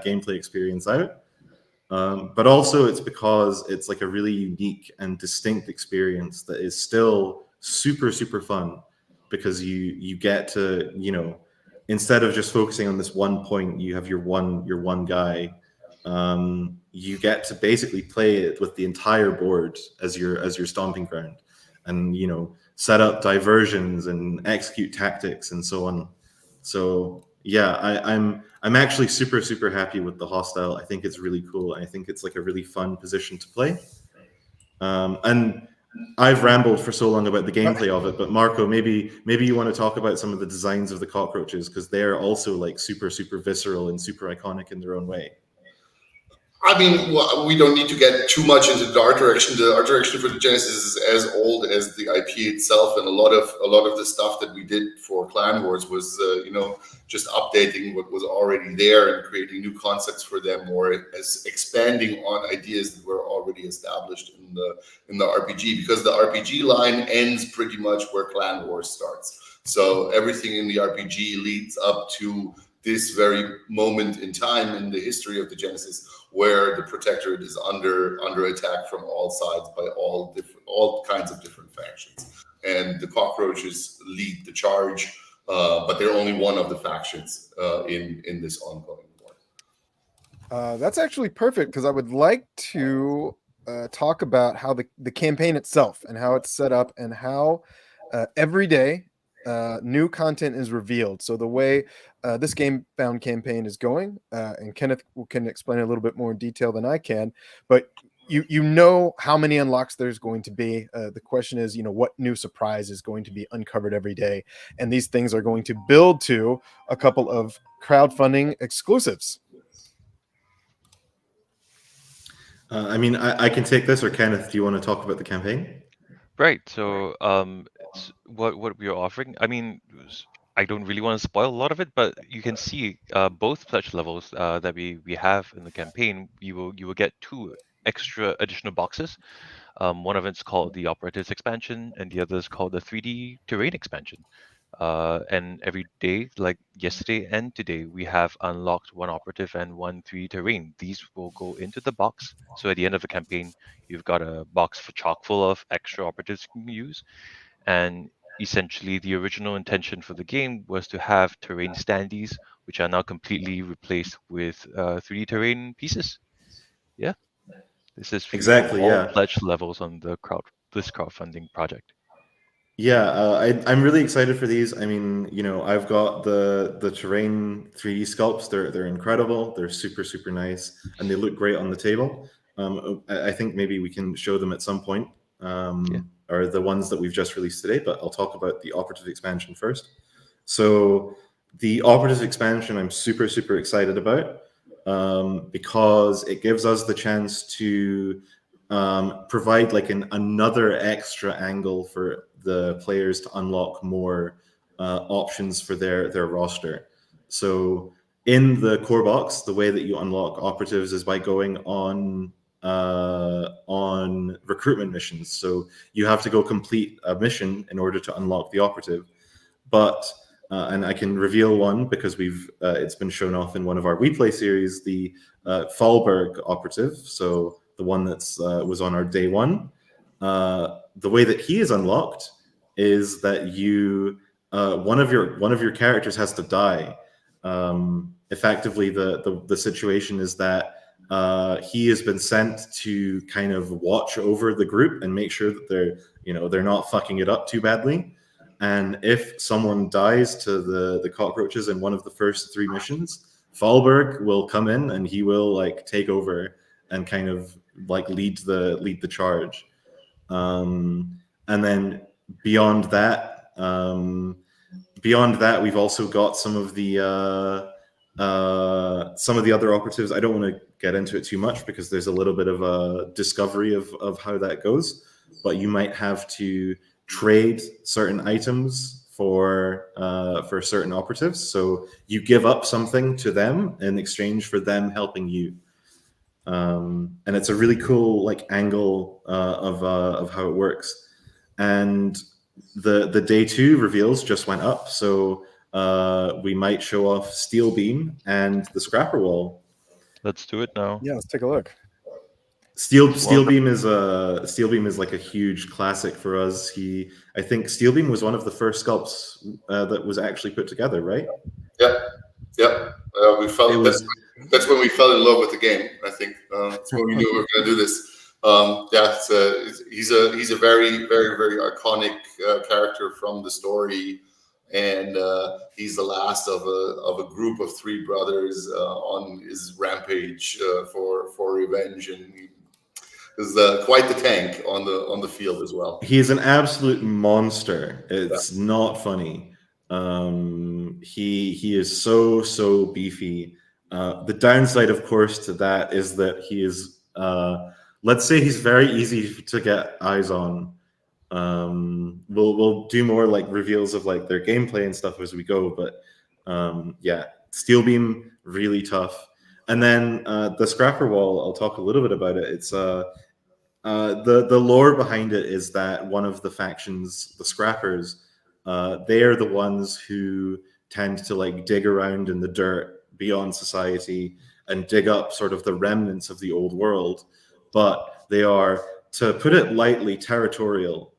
gameplay experience out. But also it's because it's like a really unique and distinct experience that is still super, super fun, because you get to, you know, instead of just focusing on this one point, you have your one guy. You get to basically play it with the entire board as your stomping ground, and, you know, set up diversions and execute tactics and so on. So yeah, I'm actually super, super happy with the hostile. I think it's really cool. I think it's like a really fun position to play. And I've rambled for so long about the gameplay of it, but Marko, maybe you want to talk about some of the designs of the cockroaches, because they're also like super, super visceral and super iconic in their own way. I mean, well, we don't need to get too much into the art direction. The art direction for the Genesis is as old as the IP itself, and a lot of the stuff that we did for Clan Wars was, you know, just updating what was already there and creating new concepts for them, or as expanding on ideas that were already established in the RPG, because the RPG line ends pretty much where Clan Wars starts. So everything in the RPG leads up to this very moment in time in the history of the Genesis, where the Protectorate is under attack from all sides by all kinds of different factions, and the cockroaches lead the charge, but they're only one of the factions in this ongoing war. That's actually perfect, because I would like to talk about how the campaign itself and how it's set up, and how every day new content is revealed. So the way this Gamefound campaign is going, and Kenneth can explain a little bit more in detail than I can, but you know how many unlocks there's going to be. The question is, you know, what new surprise is going to be uncovered every day, and these things are going to build to a couple of crowdfunding exclusives. I mean, I can take this, or Kenneth, do you want to talk about the campaign? Right. So, what we are offering, I mean, I don't really want to spoil a lot of it, but you can see both pledge levels that we have in the campaign. You will get 2 extra additional boxes. One of it's called the Operatives expansion, and the other is called the 3D terrain expansion. And every day, like yesterday and today, we have unlocked 1 operative and 1 3D terrain. These will go into the box. So at the end of the campaign, you've got a box chock full of extra operatives you can use. And essentially, the original intention for the game was to have terrain standees, which are now completely replaced with 3D terrain pieces. Yeah, this is Exactly, all yeah. pledge levels on this crowdfunding project. Yeah, I'm really excited for these. I mean, you know, I've got the terrain 3D sculpts. They're incredible. They're super, super nice, and they look great on the table. I think maybe we can show them at some point, or the ones that we've just released today, but I'll talk about the Operative expansion first. So the Operative expansion I'm super, super excited about, because it gives us the chance to provide like another extra angle for the players to unlock more options for their roster. So in the core box, the way that you unlock operatives is by going on recruitment missions. So you have to go complete a mission in order to unlock the operative. But and I can reveal one because it's been shown off in one of our We Play series, the Fallberg operative. So the one that's was on our day one. The way that he is unlocked is that you one of your characters has to die. Effectively, the situation is that he has been sent to kind of watch over the group and make sure that they're not fucking it up too badly. And if someone dies to the cockroaches in one of the first 3 missions, Fallberg will come in and he will like take over and kind of like lead the charge. And then beyond that, we've also got some of the other operatives. I don't want to get into it too much because there's a little bit of a discovery of how that goes. But you might have to trade certain items for certain operatives. So you give up something to them in exchange for them helping you. And it's a really cool like angle of how it works. And the day 2 reveals just went up, so we might show off Steel Beam and the Scrapper Wall. Let's do it now. Yeah, let's take a look. Steel Beam is like a huge classic for us. I think Steel Beam was one of the first sculpts that was actually put together, right? Yeah. We felt that's when we fell in love with the game. I think that's when we knew we were going to do this. He's a very, very, very iconic character from the story, and he's the last of a group of 3 brothers on his rampage for revenge, and he is quite the tank on the field as well. He is an absolute monster. It's not funny. He is so beefy. The downside, of course, to that is that he is. Let's say he's very easy to get eyes on. We'll do more like reveals of like their gameplay and stuff as we go, but Steel Beam really tough. And then the Scrapper Wall, I'll talk a little bit about it. It's the lore behind it is that one of the factions, the Scrappers, they are the ones who tend to like dig around in the dirt beyond society and dig up sort of the remnants of the old world. But they are, to put it lightly, territorial,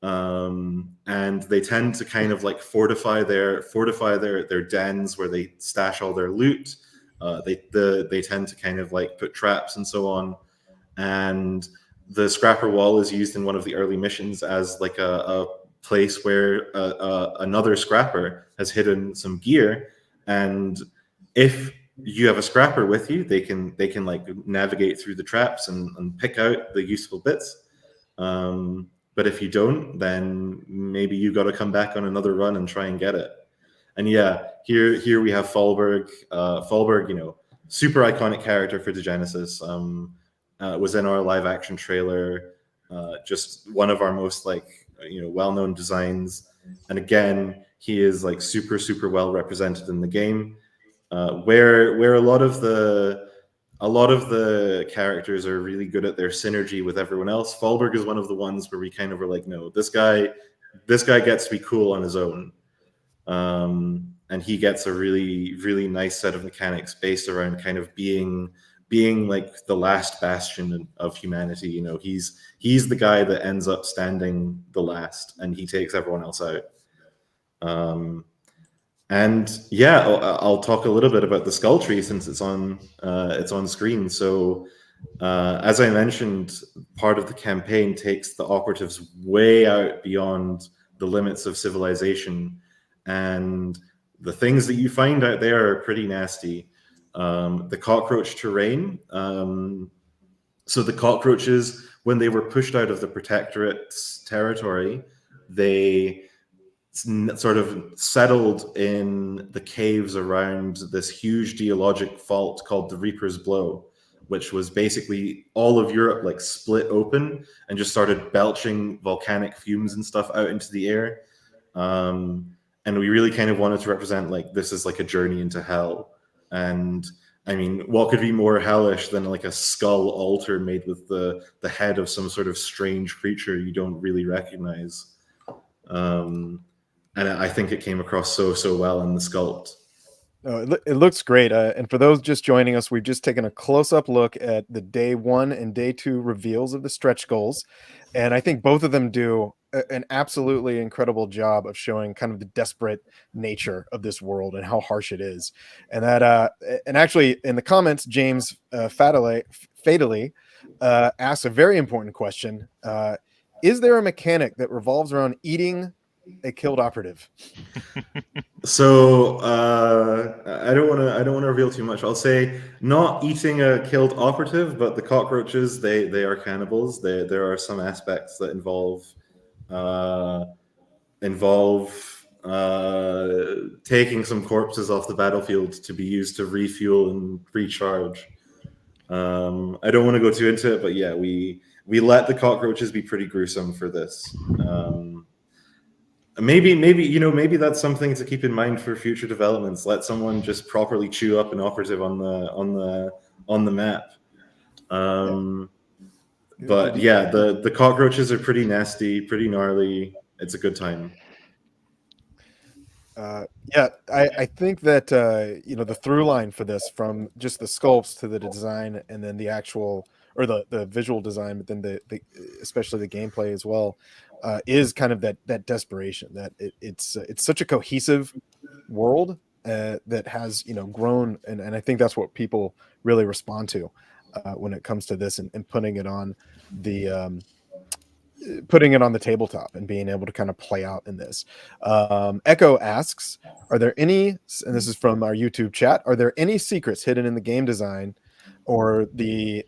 and they tend to kind of like fortify their dens where they stash all their loot. They tend to kind of like put traps and so on. And the Scrapper Wall is used in one of the early missions as like a place where another Scrapper has hidden some gear, and if you have a Scrapper with you, they can like navigate through the traps and pick out the useful bits. But if you don't, then maybe you got to come back on another run and try and get it. And here we have Fallberg. Fallberg, super iconic character for Degenesis. Was in our live action trailer. Just one of our most well-known designs. And again, he is like super well represented in the game. Where a lot of the characters are really good at their synergy with everyone else. Fallberg is one of the ones where we kind of were like, no, this guy gets to be cool on his own, and he gets a really nice set of mechanics based around kind of being like the last bastion of humanity. He's the guy that ends up standing the last, and he takes everyone else out. I'll talk a little bit about the skull tree since it's on screen. So as I mentioned, part of the campaign takes the operatives way out beyond the limits of civilization, and the things that you find out there are pretty nasty. The cockroach terrain. So the cockroaches, when they were pushed out of the Protectorate's territory, they sort of settled in the caves around this huge geologic fault called the Reaper's Blow, which was basically all of Europe like split open and just started belching volcanic fumes and stuff out into the air. And we really kind of wanted to represent like this is like a journey into hell. And I mean, what could be more hellish than like a skull altar made with the head of some sort of strange creature you don't really recognize? And I think it came across so well in the sculpt. Oh, it looks great. And for those just joining us, we've just taken a close-up look at the day 1 and day 2 reveals of the stretch goals. And I think both of them do an absolutely incredible job of showing kind of the desperate nature of this world and how harsh it is. And that, and actually in the comments, James fatally asks a very important question. Is there a mechanic that revolves around eating a killed operative? So I don't want to reveal too much. I'll say not eating a killed operative, but the cockroaches, they are cannibals. There are some aspects that involve taking some corpses off the battlefield to be used to refuel and recharge. I don't want to go too into it, but yeah, we let the cockroaches be pretty gruesome for this. Maybe that's something to keep in mind for future developments. Let someone just properly chew up an operative on the map. But yeah, the cockroaches are pretty nasty, pretty gnarly. It's a good time. Yeah, I think that the through line for this, from just the sculpts to the design and then the actual or the visual design, but then the especially the gameplay as well, is kind of that desperation that it's such a cohesive world that has grown, and I think that's what people really respond to when it comes to this and putting it on the tabletop and being able to kind of play out in this. Echo asks, are there any, and this is from our YouTube chat, are there any secrets hidden in the game design or the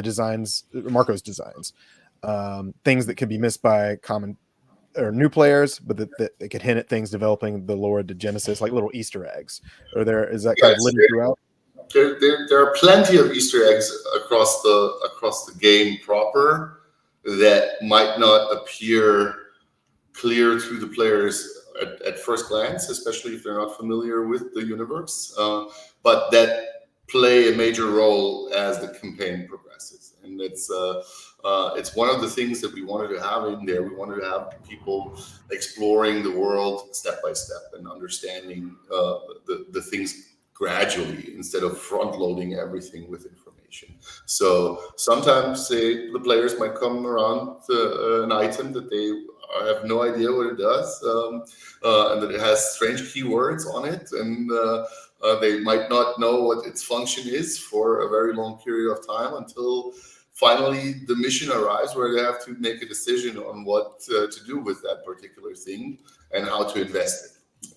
designs, Marko's designs, things that could be missed by common or new players, but that they could hint at things developing the lore of Degenesis, like little Easter eggs? Or is that kind of littered throughout? There are plenty of Easter eggs across the game proper that might not appear clear to the players at first glance, especially if they're not familiar with the universe, but that play a major role as the campaign progresses. And it's one of the things that we wanted to have in there. We wanted to have people exploring the world step by step and understanding the things gradually instead of front loading everything with information. So sometimes the players might come around to an item that they have no idea what it does, and that it has strange keywords on it, and they might not know what its function is for a very long period of time until finally the mission arrives where they have to make a decision on what to do with that particular thing and how to invest it.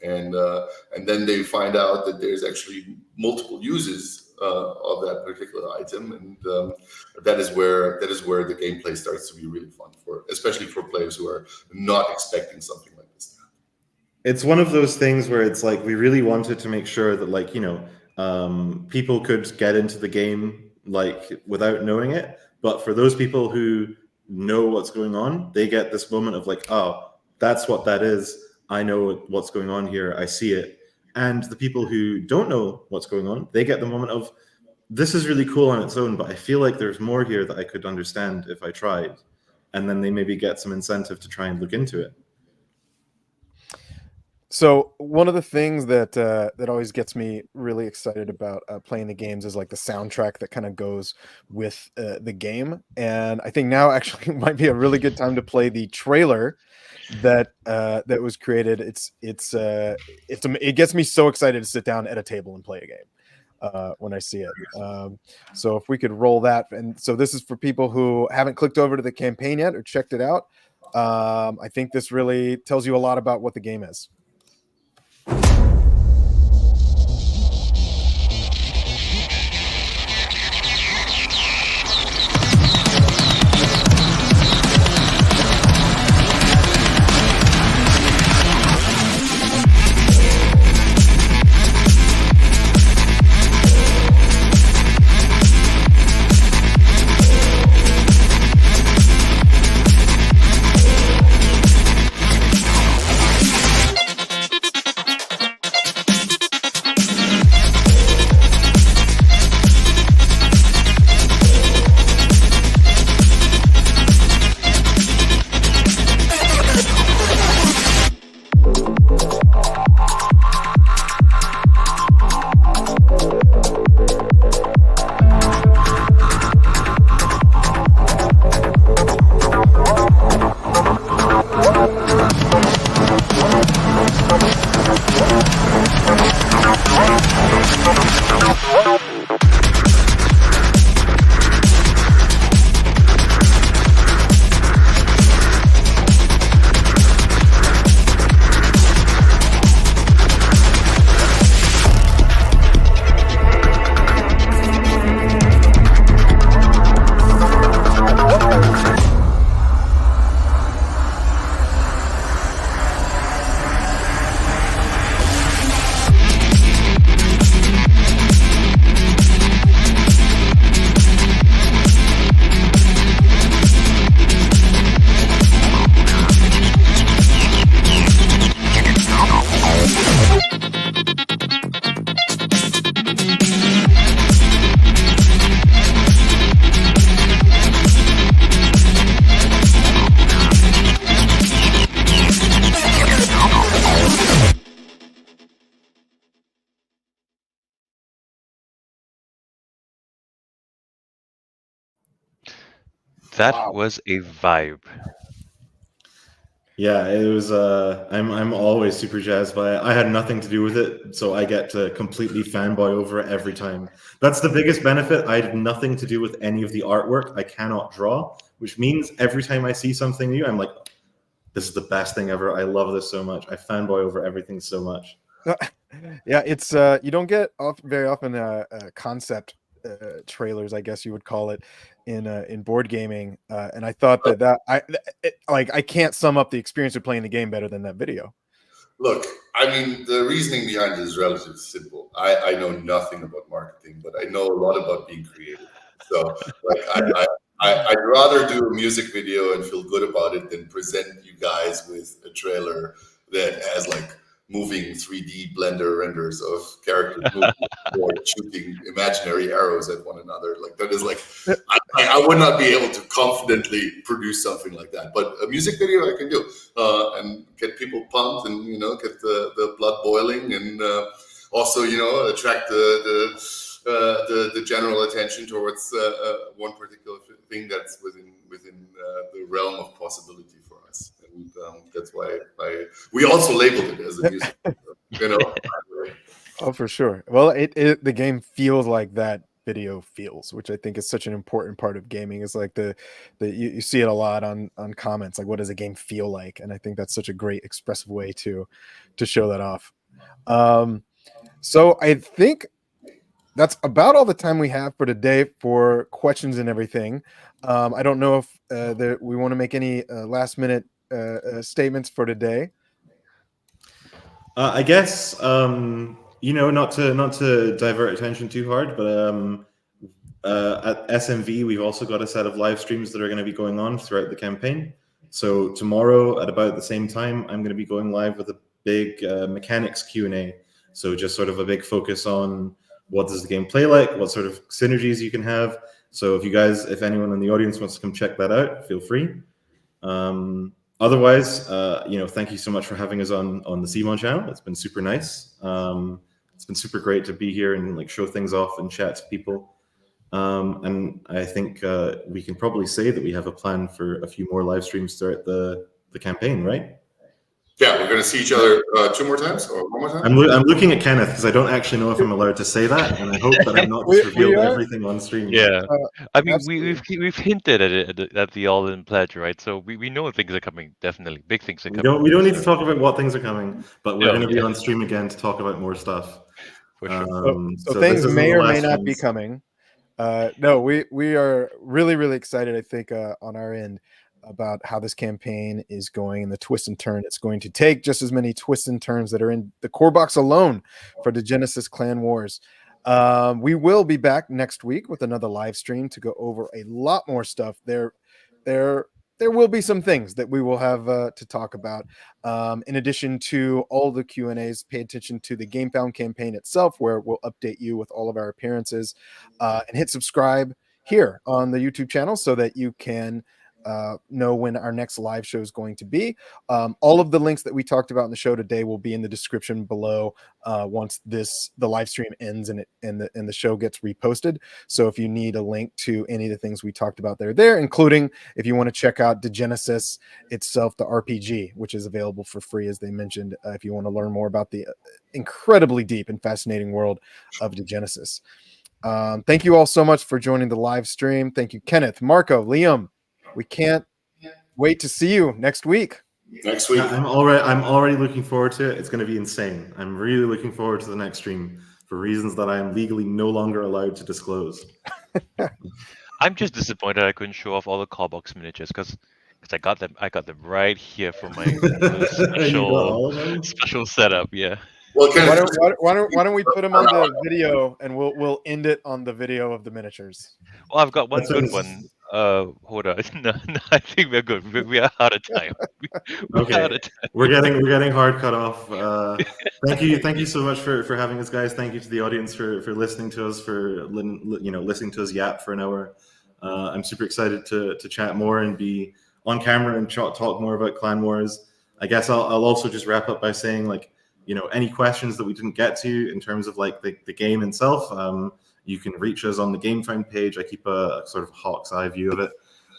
And then they find out that there's actually multiple uses of that particular item, and that is where the gameplay starts to be really fun, especially for players who are not expecting something like this. It's one of those things where it's like we really wanted to make sure that people could get into the game without knowing it, but for those people who know what's going on, they get this moment of oh, that's what that is. I know what's going on here. I see it. And the people who don't know what's going on, they get the moment of, this is really cool on its own, but I feel like there's more here that I could understand if I tried. And then they maybe get some incentive to try and look into it. So one of the things that always gets me really excited about playing the games is the soundtrack that kind of goes with the game. And I think now actually might be a really good time to play the trailer that was created. It gets me so excited to sit down at a table and play a game when I see it. So if we could roll that. And so this is for people who haven't clicked over to the campaign yet or checked it out. I think this really tells you a lot about what the game is. That Wow. was a vibe. Yeah, it was. I'm always super jazzed by it. I had nothing to do with it, so I get to completely fanboy over it every time. That's the biggest benefit. I had nothing to do with any of the artwork. I cannot draw, which means every time I see something new, I'm like, "This is the best thing ever. I love this so much. I fanboy over everything so much." Yeah, it's you don't get very often concept trailers, I guess you would call it, in board gaming. And I thought I can't sum up the experience of playing the game better than that video. Look, I mean, the reasoning behind it is relatively simple. I know nothing about marketing, but I know a lot about being creative. So, like, I'd rather do a music video and feel good about it than present you guys with a trailer that has like moving 3D blender renders of characters moving or shooting imaginary arrows at one another. Like that is like, I would not be able to confidently produce something like that. But a music video I can do and get people pumped and, you know, get the blood boiling and also, you know, attract the general attention towards one particular thing that's within the realm of possibility for us. And that's why we also labeled it as a music video, you know. Oh, for sure. Well, the game feels like that video feels, which I think is such an important part of gaming. Is like you see it a lot on comments, like what does a game feel like? And I think that's such a great expressive way to show that off. So I think that's about all the time we have for today for questions and everything. I don't know if we want to make any last minute statements for today. I guess you know, not to divert attention too hard, but at SMV we've also got a set of live streams that are going to be going on throughout the campaign. So tomorrow at about the same time, I'm going to be going live with a big mechanics Q&A. So just sort of a big focus on what does the game play like, what sort of synergies you can have. So if anyone in the audience wants to come check that out, feel free. Otherwise, you know, thank you so much for having us on the CMON channel. It's been super nice. It's been super great to be here and like show things off and chat to people. And I think we can probably say that we have a plan for a few more live streams throughout the campaign, right? Yeah, we're going to see each other 2 more times or 1 more time. I'm looking at Kenneth because I don't actually know if I'm allowed to say that, and I hope that I'm not just revealed everything on stream. Yeah, I mean, absolutely. we've hinted at it at the All-In Pledge, right? So we know things are coming. Definitely, big things are coming. We don't need to talk about what things are coming, but we're No, going to be yeah. on stream again to talk about more stuff. For sure. So this things isn't may the or may last not be ones. coming. No, we are really excited, I think, on our end about how this campaign is going and the twist and turn it's going to take, just as many twists and turns that are in the core box alone for Degenesis Clan Wars. We will be back next week with another live stream to go over a lot more stuff. There will be some things that we will have to talk about. In addition to all the Q&As, pay attention to the Gamefound campaign itself, where we'll update you with all of our appearances, and hit subscribe here on the YouTube channel so that you can know when our next live show is going to be. All of the links that we talked about in the show today will be in the description below once the live stream ends and the show gets reposted. So if you need a link to any of the things we talked about, they're there, including if you want to check out Degenesis itself, the RPG, which is available for free, as they mentioned, if you want to learn more about the incredibly deep and fascinating world of Degenesis. Thank you all so much for joining the live stream. Thank you, Kenneth, Marko, Liam. We can't wait to see you next week. Next week. I'm already looking forward to it. It's going to be insane. I'm really looking forward to the next stream for reasons that I am legally no longer allowed to disclose. I'm just disappointed I couldn't show off all the call box miniatures because I got them right here for my special setup. Yeah. Well, why don't we put them on the video and we'll end it on the video of the miniatures. Well, I've got one good one. Hold on. No, I think we're good. We are out of time. We're getting hard cut off. Thank you so much for having us, guys. Thank you to the audience for listening to us, for listening to us yap for an hour. I'm super excited to chat more and be on camera and talk more about Clan Wars. I guess I'll also just wrap up by saying, like, any questions that we didn't get to in terms of like the game itself, you can reach us on the Gamefound page. I keep a sort of hawk's eye view of it.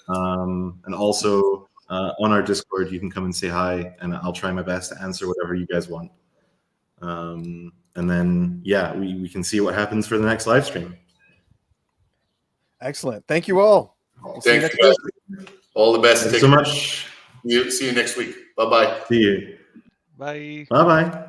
And also on our Discord, you can come and say hi, and I'll try my best to answer whatever you guys want. And then, yeah, we can see what happens for the next live stream. Excellent. Thank you all. We'll see you Thank next you, week. guys. All the best. Thanks so much. See you next week. Bye-bye. See you. Bye. Bye-bye.